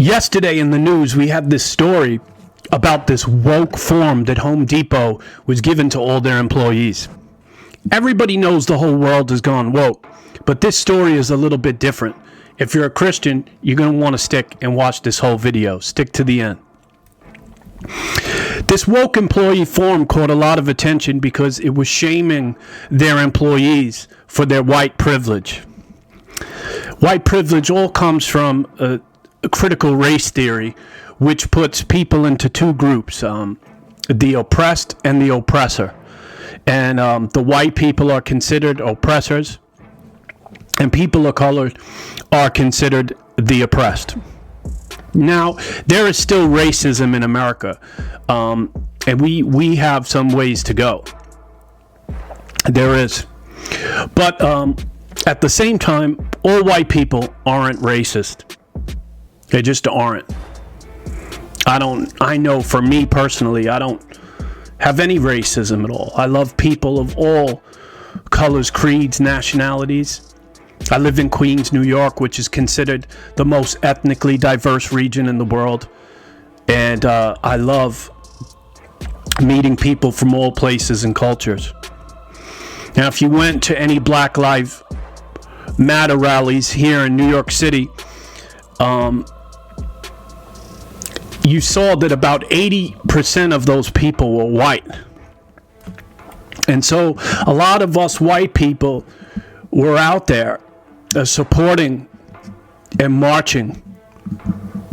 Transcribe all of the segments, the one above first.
Yesterday in the news, we had this story about this woke form that Home Depot was given to all their employees. Everybody knows the whole world has gone woke, but this story is a little bit different. If you're a Christian, you're going to want to stick and watch this whole video. Stick to the end. This woke employee form caught a lot of attention because it was shaming their employees for their white privilege. White privilege all comes from a critical race theory, which puts people into two groups, the oppressed and the oppressor. And the white people are considered oppressors, and people of color are considered the oppressed. Now, there is still racism in America, and we have some ways to go. There is. But at the same time, all white people aren't racist. They just aren't. I know for me personally, I don't have any racism at all. I love people of all colors, creeds, nationalities. I live in Queens, New York, which is considered the most ethnically diverse region in the world. And I love meeting people from all places and cultures. Now, if you went to any Black Lives Matter rallies here in New York City, you saw that about 80% of those people were white. And so a lot of us white people were out there supporting and marching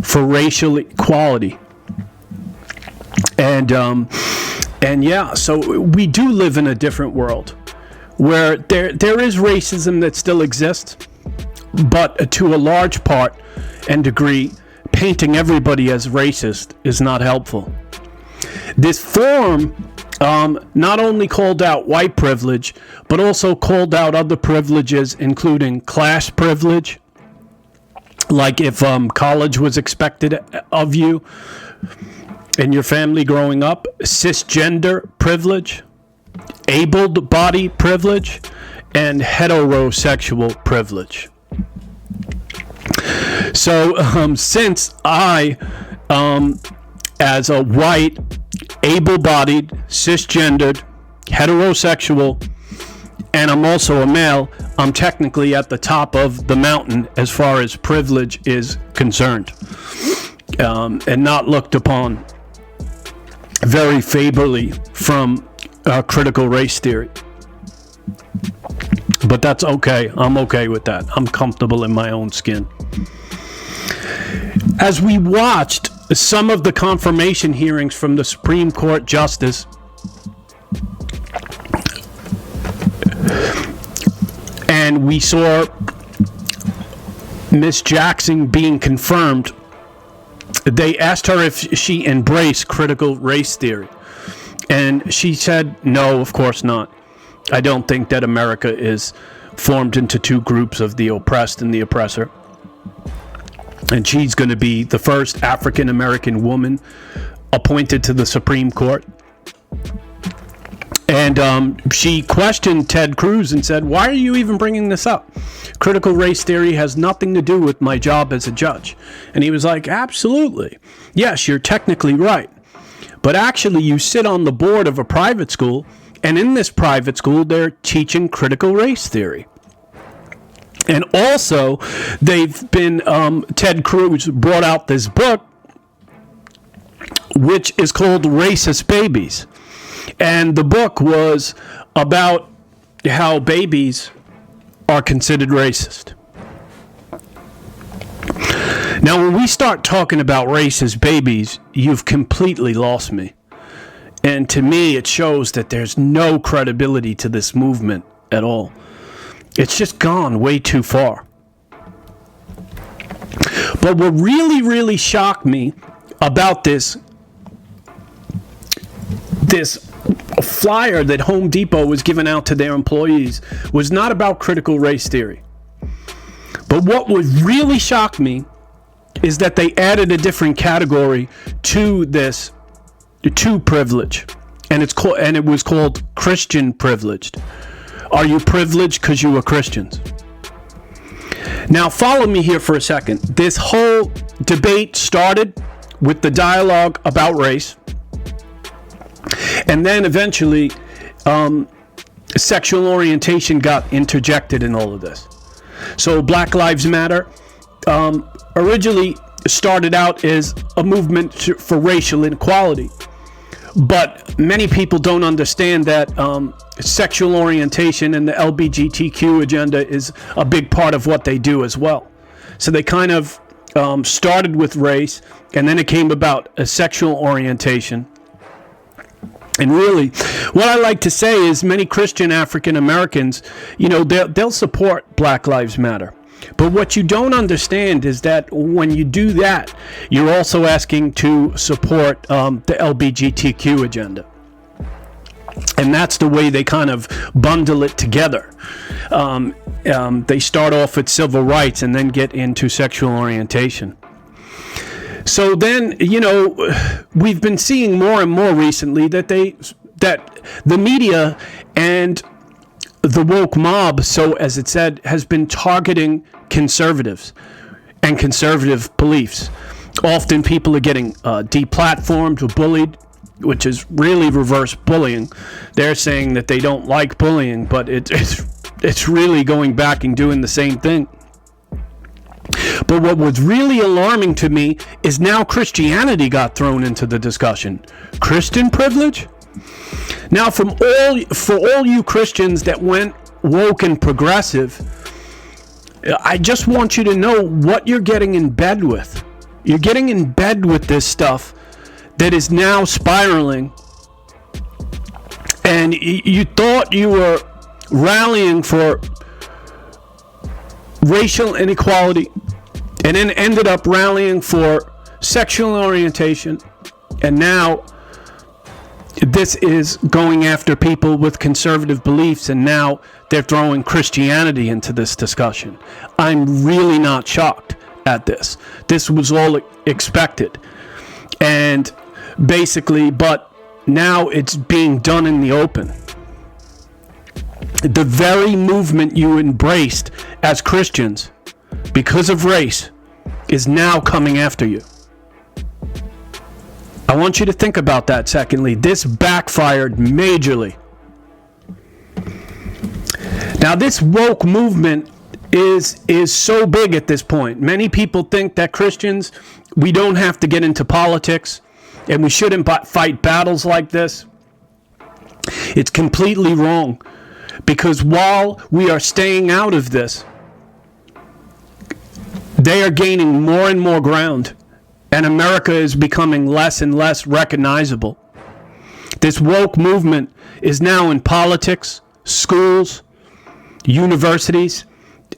for racial equality. And yeah, so we do live in a different world where there is racism that still exists, but to a large part and degree, painting everybody as racist is not helpful. This form not only called out white privilege, but also called out other privileges, including class privilege, like if college was expected of you and your family growing up, cisgender privilege, able-bodied privilege, and heterosexual privilege. So since I, as a white, able-bodied, cisgendered, heterosexual, and I'm also a male, I'm technically at the top of the mountain as far as privilege is concerned, and not looked upon very favorably from critical race theory. But that's okay. I'm okay with that. I'm comfortable in my own skin. As we watched some of the confirmation hearings from the Supreme Court Justice, and we saw Ms. Jackson being confirmed, they asked her if she embraced critical race theory. And she said, no, of course not. I don't think that America is formed into two groups of the oppressed and the oppressor. And she's going to be the first African-American woman appointed to the Supreme Court. And she questioned Ted Cruz and said, why are you even bringing this up? Critical race theory has nothing to do with my job as a judge. And he was like, absolutely. Yes, you're technically right. But actually, you sit on the board of a private school, and in this private school, they're teaching critical race theory. And also, they've been, Ted Cruz brought out this book, which is called Racist Babies. And the book was about how babies are considered racist. Now, when we start talking about racist babies, you've completely lost me. And to me, it shows that there's no credibility to this movement at all. It's just gone way too far. But what really, really shocked me about this flyer that Home Depot was giving out to their employees was not about critical race theory. But what would really shock me is that they added a different category to this, to privilege, and it was called Christian privileged. Are you privileged because you were Christians? Now follow me here for a second. This whole debate started with the dialogue about race, and then eventually sexual orientation got interjected in all of this. So Black Lives Matter originally started out as a movement for racial inequality, but many people don't understand that sexual orientation and the LBGTQ agenda is a big part of what they do as well. So they kind of started with race, and then it came about a sexual orientation. And really, what I like to say is many Christian African Americans, they'll support Black Lives Matter. But what you don't understand is that when you do that, you're also asking to support the LBGTQ agenda. And that's the way they kind of bundle it together. They start off with civil rights and then get into sexual orientation. So then, we've been seeing more and more recently that the media and the woke mob, so as it said, has been targeting conservatives and conservative beliefs. Often people are getting deplatformed or bullied, which is really reverse bullying. They're saying that they don't like bullying, but it's really going back and doing the same thing. But what was really alarming to me is now Christianity got thrown into the discussion. Christian privilege? Now, for all you Christians that went woke and progressive, I just want you to know what you're getting in bed with. You're getting in bed with this stuff that is now spiraling. And you thought you were rallying for racial inequality, and then ended up rallying for sexual orientation, and now this is going after people with conservative beliefs, and now they're throwing Christianity into this discussion. I'm really not shocked at this. This was all expected, and basically, but now it's being done in the open. The very movement you embraced as Christians because of race is now coming after you. I want you to think about that. Secondly, this backfired majorly. Now, this woke movement is so big at this point. Many people think that Christians, we don't have to get into politics and we shouldn't fight battles like this. It's completely wrong. Because while we are staying out of this, they are gaining more and more ground, and America is becoming less and less recognizable. This woke movement is now in politics, schools, universities,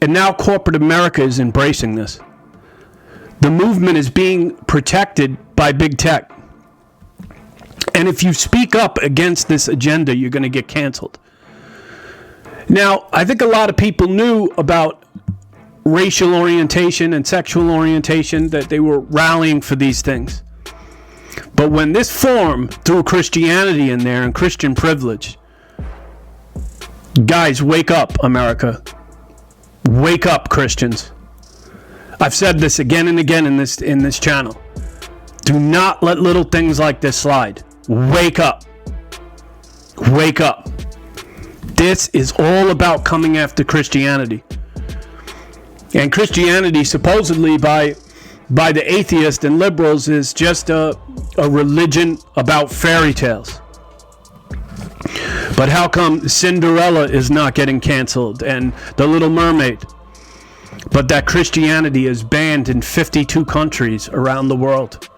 and now corporate America is embracing this. The movement is being protected by big tech. And if you speak up against this agenda, you're going to get canceled. Now, I think a lot of people knew about racial orientation and sexual orientation, that they were rallying for these things. But when this formed through Christianity in there and Christian privilege, guys, wake up, America. Wake up, Christians. I've said this again and again in this channel. Do not let little things like this slide. Wake up. Wake up. This is all about coming after Christianity. And Christianity, supposedly by the atheists and liberals, is just a religion about fairy tales. But how come Cinderella is not getting canceled and The Little Mermaid? But that Christianity is banned in 52 countries around the world.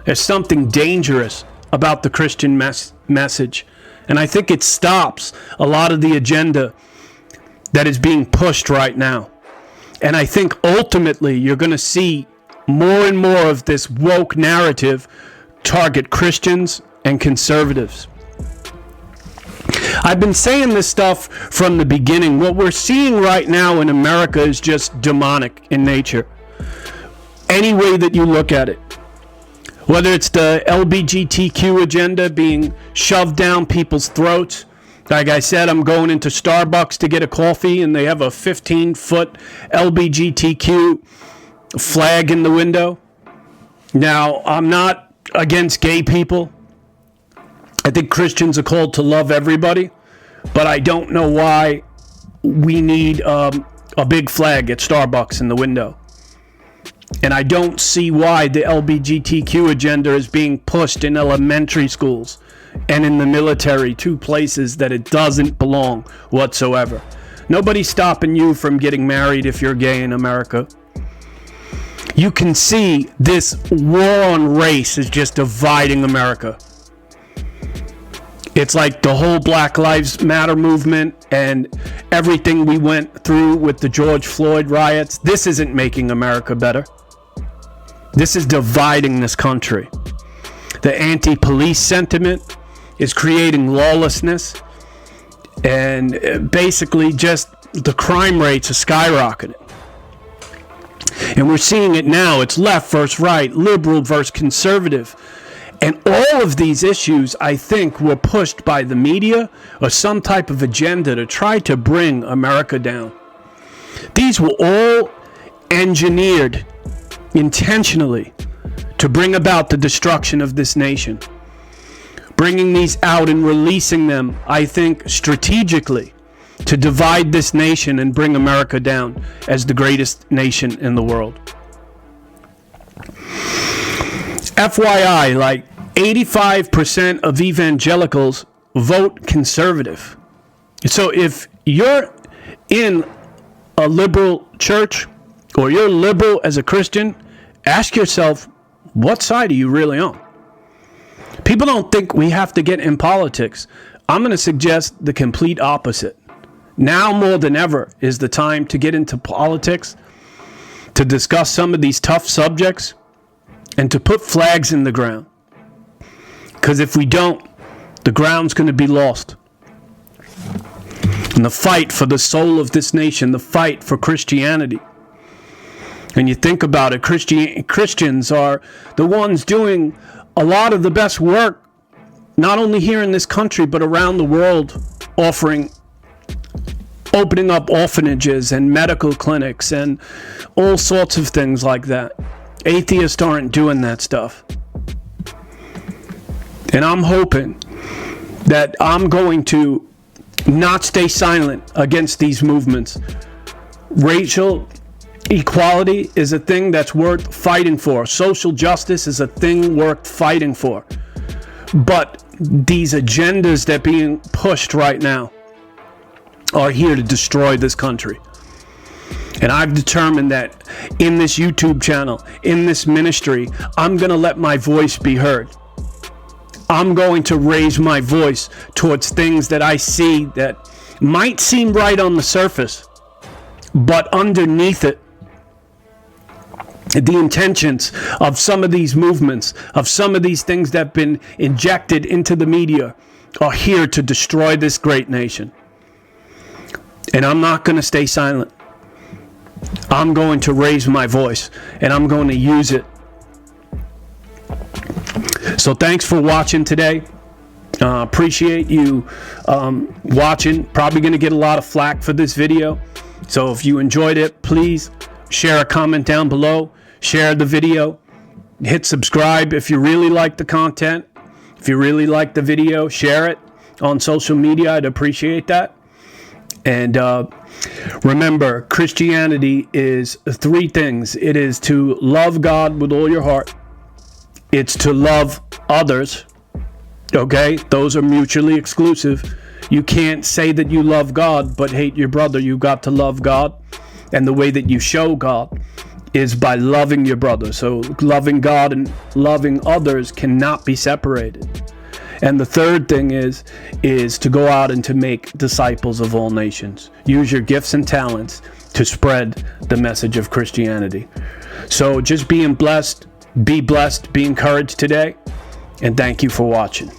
There's something dangerous about the Christian message. And I think it stops a lot of the agenda that is being pushed right now. And I think ultimately you're going to see more and more of this woke narrative target Christians and conservatives. I've been saying this stuff from the beginning. What we're seeing right now in America is just demonic in nature. Any way that you look at it. Whether it's the LBGTQ agenda being shoved down people's throats. Like I said, I'm going into Starbucks to get a coffee and they have a 15-foot LBGTQ flag in the window. Now, I'm not against gay people. I think Christians are called to love everybody, but I don't know why we need a big flag at Starbucks in the window. And I don't see why the LBGTQ agenda is being pushed in elementary schools and in the military, two places that it doesn't belong whatsoever. Nobody's stopping you from getting married if you're gay in America. You can see this war on race is just dividing America. It's like the whole Black Lives Matter movement and everything we went through with the George Floyd riots. This isn't making America better. This is dividing this country. The anti-police sentiment is creating lawlessness, and basically just the crime rates are skyrocketing. And we're seeing it now. It's left versus right, liberal versus conservative. And all of these issues, I think, were pushed by the media or some type of agenda to try to bring America down. These were all engineered intentionally to bring about the destruction of this nation. Bringing these out and releasing them, I think, strategically to divide this nation and bring America down as the greatest nation in the world. FYI, like 85% of evangelicals vote conservative. So if you're in a liberal church or you're liberal as a Christian, ask yourself, what side are you really on? People don't think we have to get in politics. I'm going to suggest the complete opposite. Now more than ever is the time to get into politics, to discuss some of these tough subjects, and to put flags in the ground. Because if we don't, the ground's going to be lost. And the fight for the soul of this nation, the fight for Christianity. And you think about it, Christians are the ones doing a lot of the best work, not only here in this country, but around the world, opening up orphanages and medical clinics and all sorts of things like that. Atheists aren't doing that stuff. And I'm hoping that I'm going to not stay silent against these movements. Racial equality is a thing that's worth fighting for. Social justice is a thing worth fighting for. But these agendas that are being pushed right now are here to destroy this country. And I've determined that in this YouTube channel, in this ministry, I'm going to let my voice be heard. I'm going to raise my voice towards things that I see that might seem right on the surface, but underneath it, the intentions of some of these movements, of some of these things that have been injected into the media, are here to destroy this great nation. And I'm not going to stay silent. I'm going to raise my voice, and I'm going to use it. So thanks for watching today. Appreciate you watching. Probably going to get a lot of flack for this video. So if you enjoyed it, please share a comment down below. Share the video. Hit subscribe if you really like the content. If you really like the video, share it on social media. I'd appreciate that. And remember, Christianity is three things. It is to love God with all your heart. It's to love others. Okay? Those are mutually exclusive. You can't say that you love God but hate your brother. You've got to love God. And the way that you show God is by loving your brother. So loving God and loving others cannot be separated. And the third thing is to go out and to make disciples of all nations. Use your gifts and talents to spread the message of Christianity. So just being blessed, be blessed, be encouraged today, and thank you for watching.